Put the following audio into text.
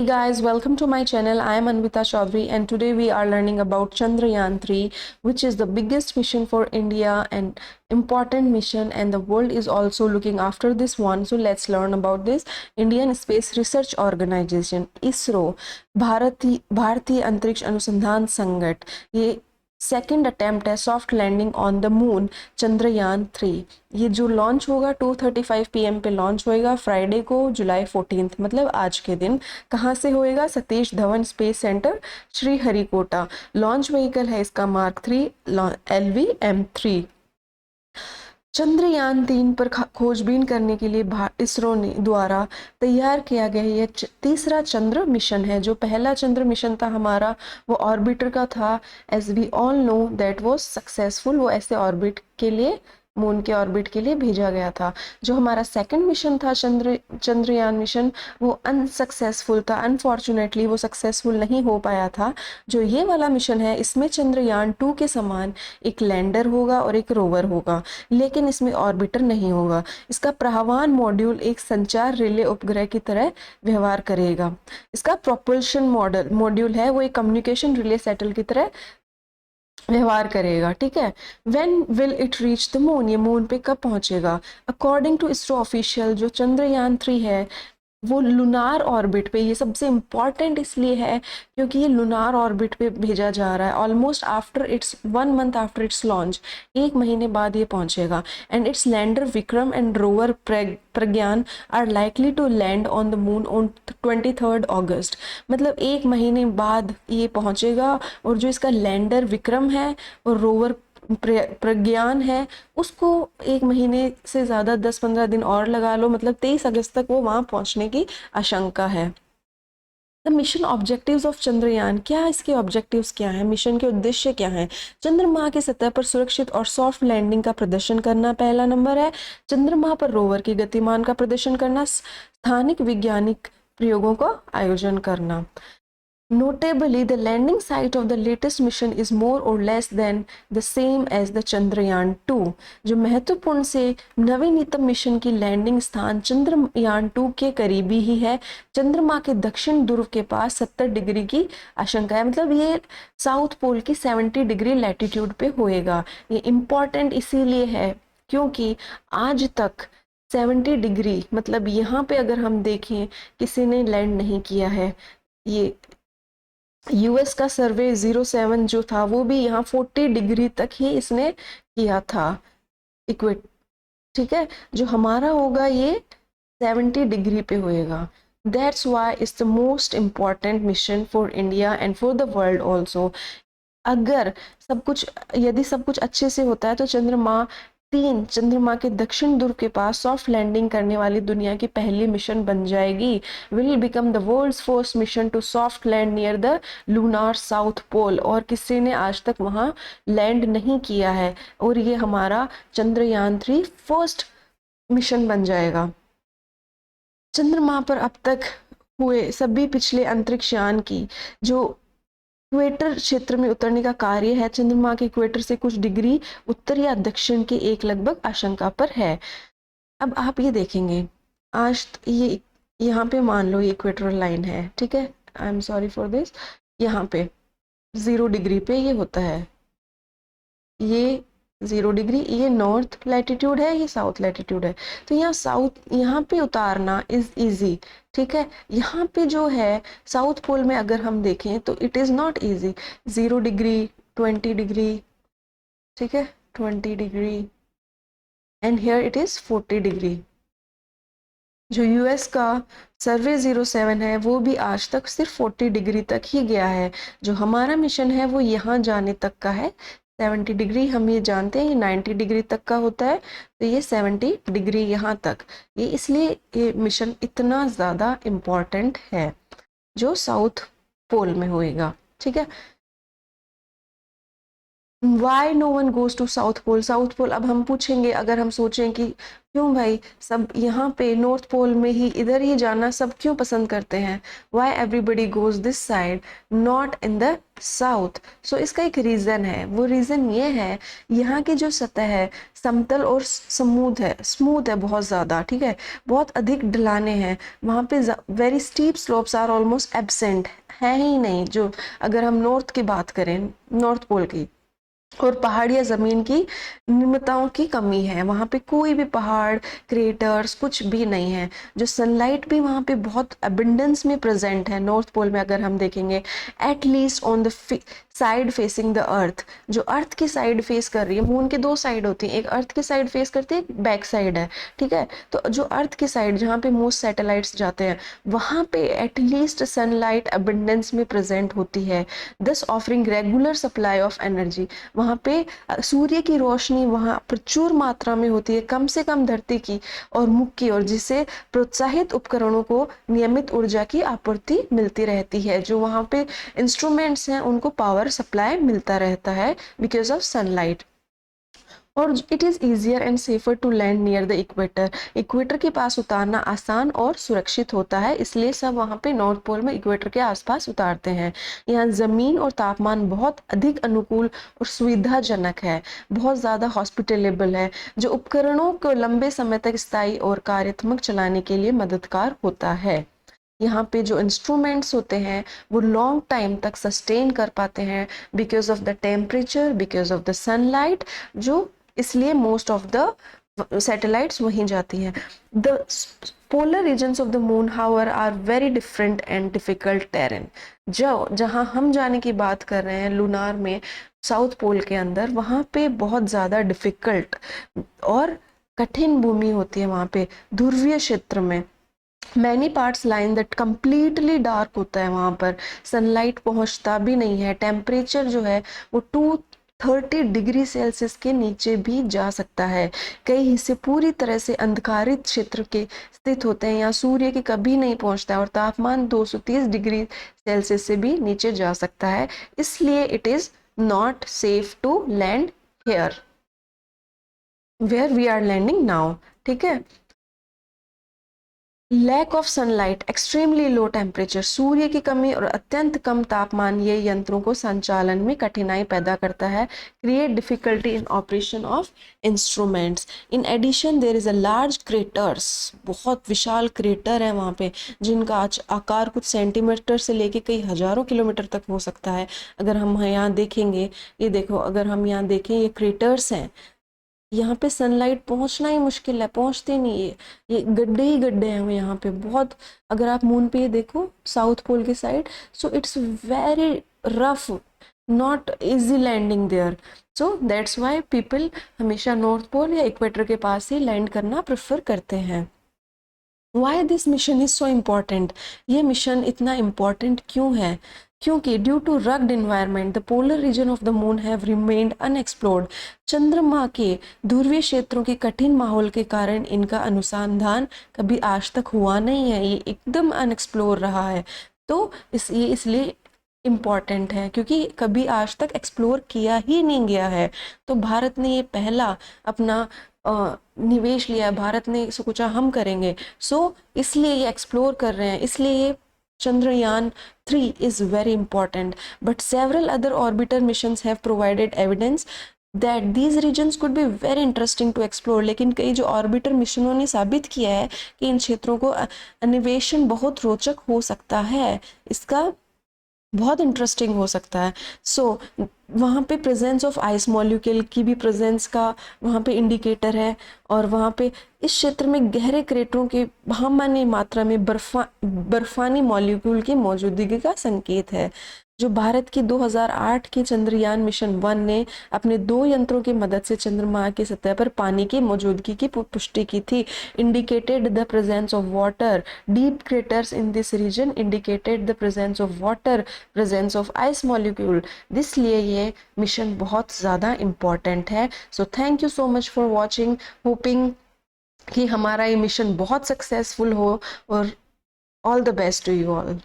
Hey guys, welcome to my channel. I am Anvita Chaudhary and today we are learning about Chandrayaan 3, which is the biggest mission for India and important mission, and the world is also looking after this one. So let's learn about this. Indian Space Research Organization ISRO, भारतीय अंतरिक्ष अनुसंधान संगठन, ये second attempt है soft landing on the moon Chandrayaan 3। ये जो launch होगा 2:35 PM पे लॉन्च होएगा फ्राइडे को जुलाई 14, मतलब आज के दिन। कहाँ से होएगा? Satish Dhawan space centre, Sriharikota. Launch vehicle है इसका मार्क 3 LV-M3। चंद्रयान 3 पर खोजबीन करने के लिए इसरो ने द्वारा तैयार किया गया यह तीसरा चंद्र मिशन है। जो पहला चंद्र मिशन था हमारा वो ऑर्बिटर का था, as we all know that was successful. वो ऐसे ऑर्बिट के लिए, मून के ऑर्बिट के लिए भेजा गया था। जो हमारा सेकंड मिशन था चंद्रयान मिशन, वो अनसक्सेसफुल था। अनफॉर्चुनेटली वो सक्सेसफुल नहीं हो पाया था। जो ये वाला मिशन है इसमें चंद्रयान 2 के समान एक लैंडर होगा और एक रोवर होगा, लेकिन इसमें ऑर्बिटर नहीं होगा। इसका प्रवाहमान मॉड्यूल एक संचार रिले उपग्रह की तरह व्यवहार करेगा। इसका प्रोपल्शन मॉड्यूल है वो एक कम्युनिकेशन रिले सैटेलाइट की तरह व्यवहार करेगा। ठीक है। When will it reach the moon, ये मून पे कब पहुंचेगा? अकॉर्डिंग टू इसरो ऑफिशियल, जो चंद्रयान 3 है वो लूनार ऑर्बिट पे, ये सबसे इम्पॉर्टेंट इसलिए है क्योंकि ये लूनार ऑर्बिट पे भेजा जा रहा है almost after its 1 month after its launch, 1 महीने बाद ये पहुंचेगा। And its lander Vikram and rover Pragyan are likely to land on the moon on 23 August. मतलब 1 महीने बाद ये पहुंचेगा। और जो इसका लैंडर विक्रम है और रोवर प्रज्ञान है उसको 1 महीने से ज़्यादा 10-15 दिन और लगा लो, मतलब 23 अगस्त तक वो वहाँ पहुँचने की आशंका है। The mission objectives of Chandrayaan, क्या इसके ऑब्जेक्टिव्स क्या हैं, मिशन के उद्देश्य क्या हैं? चंद्रमा की सतह पर सुरक्षित और सॉफ्ट लैंडिंग का प्रदर्शन करना पहला नंबर है। चंद्रमा पर रोवर की गतिमान का प्रदर्शन करना। स्थानिक वैज्ञानिक प्रयोगों का आयोजन करना। Notably, the landing site of the latest mission is more or less than the same as the Chandrayaan 2। जो महत्वपूर्ण से नवीनतम मिशन की लैंडिंग स्थान चंद्रयान 2 के करीबी ही है। चंद्रमा के दक्षिण ध्रुव के पास 70 डिग्री की आशंका है, मतलब ये साउथ पोल की 70 डिग्री लैटिट्यूड पे होएगा। ये इम्पॉर्टेंट इसीलिए है क्योंकि आज तक 70 डिग्री, मतलब यहाँ पे अगर हम देखें किसी ने लैंड नहीं किया है। ये यूएस का सर्वे 07 जो था वो भी यहाँ 40 डिग्री तक ही इसने किया था इक्वेट। ठीक है। जो हमारा होगा ये 70 डिग्री पे होएगा। That's why it's the most important mission for India and for the world also. अगर यदि सब कुछ अच्छे से होता है तो चंद्रमा के दक्षिण ध्रुव के पास सॉफ्ट लैंडिंग करने वाली दुनिया की पहली मिशन बन जाएगी। Will become the world's first mission to soft land near the lunar south pole. और किसी ने आज तक वहां लैंड नहीं किया है और ये हमारा चंद्रयान 3 फर्स्ट मिशन बन जाएगा। चंद्रमा पर अब तक हुए सभी पिछले अंतरिक्ष यान की जो इक्वेटर क्षेत्र में उतरने का कार्य है, चंद्रमा के इक्वेटर से कुछ डिग्री उत्तर या दक्षिण के एक लगभग आशंका पर है। अब आप ये देखेंगे, आज ये यहाँ पे मान लो ये इक्वेटोरियल लाइन है। ठीक है, I am sorry for this. यहाँ पे 0 डिग्री पे ये होता है, ये 0 डिग्री, ये नॉर्थ लैटिट्यूड है, ये साउथ लैटिट्यूड है। तो यहाँ पे उतारना इज इजी। ठीक है। यहाँ पे जो है साउथ पोल में अगर हम देखें तो it is not easy. 0 degree, 20 degree, ठीक है, 20 degree and here it is 40 degree. जो यूएस का सर्वे 07 है वो भी आज तक सिर्फ 40 डिग्री तक ही गया है। जो हमारा मिशन है वो यहाँ जाने तक का है। 70 डिग्री हम ये जानते हैं, ये 90 डिग्री तक का होता है, तो ये 70 डिग्री यहाँ तक। ये इसलिए ये मिशन इतना ज़्यादा इम्पॉर्टेंट है जो साउथ पोल में होएगा। ठीक है। Why no one goes to south pole? South pole अब हम पूछेंगे, अगर हम सोचें कि क्यों भाई सब यहाँ पे नॉर्थ पोल में ही इधर ही जाना सब क्यों पसंद करते हैं, why everybody goes this side not in the south? So इसका एक रीज़न है, वो रीज़न ये है यहाँ की जो सतह है समतल और स्मूथ है बहुत ज़्यादा, ठीक है, बहुत अधिक ढलाने हैं वहाँ पे, very steep slopes are almost absent, है ही नहीं, जो अगर हम नॉर्थ की बात करें, नॉर्थ पोल की, और पहाड़िया ज़मीन की निम्नताओं की कमी है, वहाँ पे कोई भी पहाड़ क्रेटर्स कुछ भी नहीं है, जो सनलाइट भी वहाँ पे बहुत अबंडेंस में प्रेजेंट है नॉर्थ पोल में। अगर हम देखेंगे at least on the side facing the earth, जो अर्थ की साइड फेस कर रही है, मून के दो साइड होती है, एक अर्थ की साइड फेस करती है, एक बैक साइड है, ठीक है, तो जो अर्थ की साइड जहाँ पे मोस्ट सैटेलाइट्स जाते हैं वहाँ पे एटलीस्ट सनलाइट अबंडेंस में प्रेजेंट होती है, दस offering regular supply of energy, वहाँ पे सूर्य की रोशनी वहाँ प्रचुर मात्रा में होती है, कम से कम धरती की और मुख की ओर, जिससे प्रोत्साहित उपकरणों को नियमित ऊर्जा की आपूर्ति मिलती रहती है, जो वहाँ पे इंस्ट्रूमेंट्स हैं उनको पावर सप्लाई मिलता रहता है बिकॉज ऑफ सनलाइट। और it is easier and safer to land near the equator, equator के पास उतारना आसान और सुरक्षित होता है, इसलिए सब वहाँ पे नॉर्थ पोल में इक्वेटर के आसपास उतारते हैं। यहाँ ज़मीन और तापमान बहुत अधिक अनुकूल और सुविधाजनक है, बहुत ज़्यादा हॉस्पिटेलेबल है, जो उपकरणों को लंबे समय तक स्थायी और कार्यात्मक चलाने के लिए मददगार होता है। यहाँ पे जो इंस्ट्रूमेंट्स होते हैं वो लॉन्ग टाइम तक सस्टेन कर पाते हैं because of the temperature, because of the sunlight, जो इसलिए मोस्ट ऑफ द सैटेलाइट्स वहीं जाती हैं। The polar regions of the moon however are very different and difficult terrain, जो जहाँ हम जाने की बात कर रहे हैं लूनार में, साउथ पोल के अंदर, वहाँ पे बहुत ज़्यादा डिफिकल्ट और कठिन भूमि होती है, वहाँ पे ध्रुवीय क्षेत्र में many parts line that completely dark होता है, वहाँ पर सनलाइट पहुँचता भी नहीं है, टेम्परेचर जो है वो 230 डिग्री सेल्सियस के नीचे भी जा सकता है, कई हिस्से पूरी तरह से अंधकारित क्षेत्र के स्थित होते हैं, यहाँ सूर्य के कभी नहीं पहुँचता है, और तापमान 230 डिग्री सेल्सियस से भी नीचे जा सकता है, इसलिए it is not safe to land here where we are landing now, ठीक है। Lack of sunlight, extremely low temperature, सूर्य की कमी और अत्यंत कम तापमान ये यंत्रों को संचालन में कठिनाई पैदा करता है, create difficulty in operation of instruments. In addition there is a large craters, बहुत विशाल क्रेटर है वहाँ पे, जिनका आकार कुछ सेंटीमीटर से लेके कई हजारों किलोमीटर तक हो सकता है। अगर हम यहाँ देखेंगे, ये देखो, अगर हम यहाँ देखें, ये क्रेटर्स हैं, यहाँ पे सनलाइट पहुँचना ही मुश्किल है, पहुँचते नहीं है, ये गड्ढे ही गड्ढे हैं यहाँ पे बहुत। अगर आप मून पे देखो साउथ पोल की side, so it's very rough, not easy landing there, so that's why people हमेशा नॉर्थ पोल या इक्वेटर के पास ही लैंड करना प्रेफर करते हैं। Why this mission is so important, ये मिशन इतना इम्पॉर्टेंट क्यों है? क्योंकि due to rugged environment the polar region of the moon have remained unexplored, चंद्रमा के ध्रुवीय क्षेत्रों के कठिन माहौल के कारण इनका अनुसंधान कभी आज तक हुआ नहीं है, ये एकदम अनएक्सप्लोर रहा है, तो ये इसलिए इम्पॉर्टेंट है क्योंकि कभी आज तक एक्सप्लोर किया ही नहीं गया है। तो भारत ने ये पहला अपना निवेश लिया है, भारत ने सोचा हम करेंगे, सो इसलिए ये एक्सप्लोर कर रहे हैं, इसलिए ये Chandrayaan 3 is very important, but several other orbiter missions have provided evidence that these regions could be very interesting to explore। लेकिन कई जो ऑर्बिटर मिशनों ने साबित किया है कि इन क्षेत्रों को अन्वेषण बहुत रोचक हो सकता है, इसका बहुत इंटरेस्टिंग हो सकता है। सो वहाँ पे प्रेजेंस ऑफ आइस मॉलिक्यूल की भी प्रेजेंस का वहाँ पे इंडिकेटर है, और वहाँ पे इस क्षेत्र में गहरे क्रेटरों के सामान्य मात्रा में बर्फानी मॉलिक्यूल की मौजूदगी का संकेत है। जो भारत की 2008 की चंद्रयान मिशन 1 ने अपने 2 यंत्रों की मदद से चंद्रमा की सतह पर पानी की मौजूदगी की पुष्टि की थी, indicated the presence of water, deep craters in this region indicated the presence of water, presence of ice molecule, इसलिए ये मिशन बहुत ज़्यादा इम्पॉर्टेंट है। So thank you so much for watching, hoping कि हमारा ये मिशन बहुत सक्सेसफुल हो, और all the best to you all.